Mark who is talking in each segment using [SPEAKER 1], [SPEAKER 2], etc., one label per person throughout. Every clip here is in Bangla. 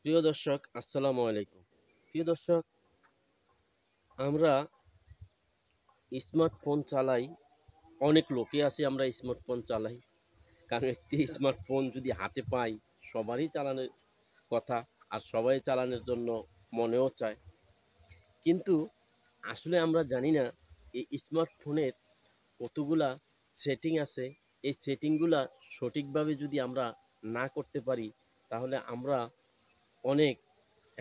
[SPEAKER 1] প্রিয় দর্শক, আসসালামু আলাইকুম। প্রিয় দর্শক, আমরা স্মার্টফোন চালাই। অনেক লোকে আছি আমরা স্মার্টফোন চালাই। কারণ একটি স্মার্টফোন যদি হাতে পাই, সবারই চালানোর কথা, আর সবাই চালানোর জন্য মনেও চায়। কিন্তু আসলে আমরা জানি না এই স্মার্টফোনের কতগুলা সেটিং আছে। এই সেটিংগুলা সঠিকভাবে যদি আমরা না করতে পারি, তাহলে আমরা অনেক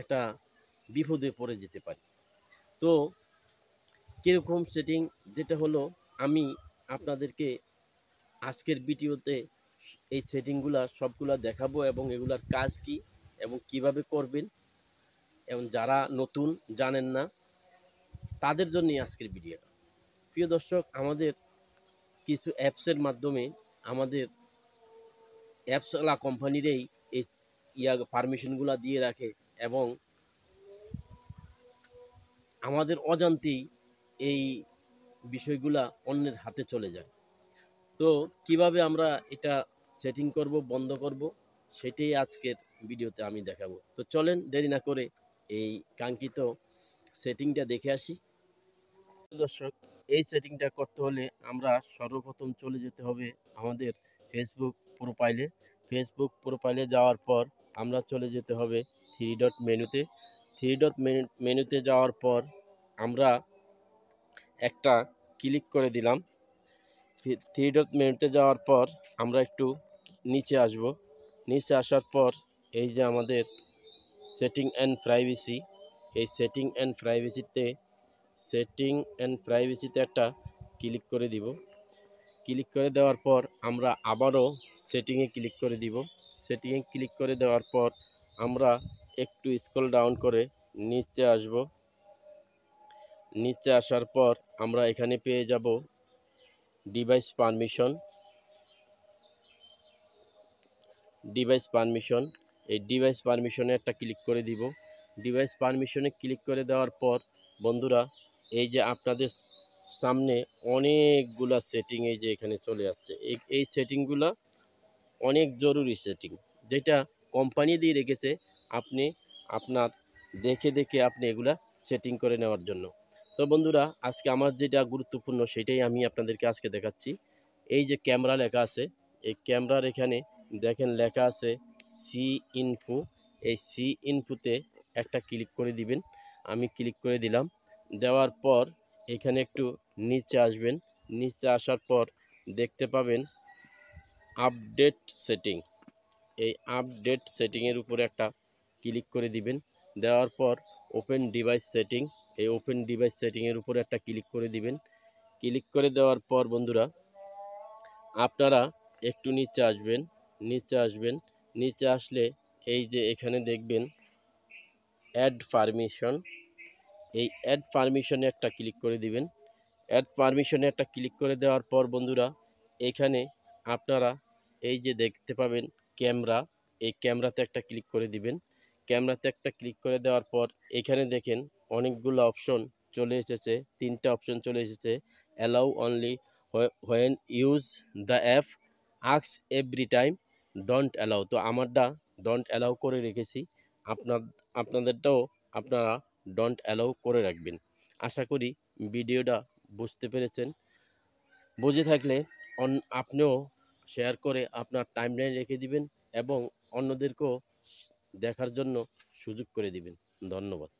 [SPEAKER 1] একটা বিপদে পড়ে যেতে পারি। তো কীরকম সেটিং, যেটা হলো, আমি আপনাদেরকে আজকের ভিডিওতে এই সেটিংগুলা সবগুলা দেখাবো এবং এগুলার কাজ কি এবং কিভাবে করবেন, এবং যারা নতুন জানেন না তাদের জন্যই আজকের ভিডিওটা। প্রিয় দর্শক, আমাদের কিছু অ্যাপসের মাধ্যমে আমাদের অ্যাপসওয়ালা কোম্পানিরাই এই পারমিশনগুলা দিয়ে রাখে এবং আমাদের অজান্তেই এই বিষয়গুলা অন্যের হাতে চলে যায়। তো কিভাবে আমরা এটা সেটিং করব, বন্ধ করব, সেটাই আজকের ভিডিওতে আমি দেখাবো। তো চলেন দেরি না করে এই কাঙ্ক্ষিত সেটিংটা দেখে আসি। দর্শক, এই সেটিংটা করতে হলে আমরা সর্বপ্রথম চলে যেতে হবে আমাদের ফেসবুক প্রোফাইলে। ফেসবুক প্রোফাইলে যাওয়ার পর আমরা চলে যেতে হবে থ্রি ডট মেনুতে। থ্রি ডট মেনুতে যাওয়ার পর আমরা একটা ক্লিক করে দিলাম। থ্রি ডট মেনুতে যাওয়ার পর আমরা একটু নিচে আসব। নিচে আসার পর এই যে আমাদের সেটিং অ্যান্ড প্রাইভেসি, এই সেটিং অ্যান্ড প্রাইভেসিতে একটা ক্লিক করে দিব। ক্লিক করে দেওয়ার পর আমরা আবারও সেটিংয়ে ক্লিক করে দিব। সেটিংয়ে ক্লিক করে দেওয়ার পর আমরা একটু স্ক্রল ডাউন করে নিচে আসব। নিচে আসার পর আমরা এখানে পেয়ে যাব ডিভাইস পারমিশন। এই ডিভাইস পারমিশনে একটা ক্লিক করে দিব। ডিভাইস পারমিশনে ক্লিক করে দেওয়ার পর বন্ধুরা, এই যে আপনাদের সামনে অনেকগুলা সেটিং এই যে এখানে চলে যাচ্ছে। এই সেটিংগুলা অনেক জরুরি সেটিং, যেটা কোম্পানি দিয়ে রেখেছে আপনি আপনার দেখে দেখে আপনি এগুলা সেটিং করে নেওয়ার জন্য। তো বন্ধুরা, আজকে আমার যেটা গুরুত্বপূর্ণ সেটাই আমি আপনাদেরকে আজকে দেখাচ্ছি। এই যে ক্যামেরা লেখা আছে, এই ক্যামেরার এখানে দেখেন লেখা আছে সি ইনফো। এই সি ইনফোতে একটা ক্লিক করে দিবেন। আমি ক্লিক করে দিলাম। দেওয়ার পর এখানে একটু নিচে আসবেন। নিচে আসার পর দেখতে পাবেন আপডেট সেটিং। এই আপডেট সেটিংয়ের উপরে একটা ক্লিক করে দিবেন। দেওয়ার পর ওপেন ডিভাইস সেটিং, এই ওপেন ডিভাইস সেটিংয়ের উপরে একটা ক্লিক করে দিবেন। ক্লিক করে দেওয়ার পর বন্ধুরা, আপনারা একটু নিচে আসবেন। নিচে আসলে এই যে এখানে দেখবেন অ্যাড পারমিশন। এই অ্যাড পারমিশনে একটা ক্লিক করে দিবেন। অ্যাড পারমিশনে একটা ক্লিক করে দেওয়ার পর বন্ধুরা, এখানে আপনারা এই যে দেখতে পাবেন ক্যামেরা, এই ক্যামেরাতে একটা ক্লিক করে দিবেন। ক্যামেরাতে একটা ক্লিক করে দেওয়ার পর এখানে দেখেন অনেকগুলো অপশন চলে এসেছে। তিনটা অপশন চলে এসেছে। Allow only when use the app, ask every time, don't allow. তো আমারটা ডোন্ট অ্যালাউ করে রেখেছি। আপনাদেরটাও আপনারা ডোন্ট অ্যালাউ করে রাখবেন। আশা করি ভিডিওটা বুঝতে পেরেছেন। বুঝে থাকলে আপনিও শেয়ার করে আপনার টাইমলাইন রেখে দিবেন এবং অন্যদেরকেও দেখার জন্য সুযোগ করে দিবেন। ধন্যবাদ।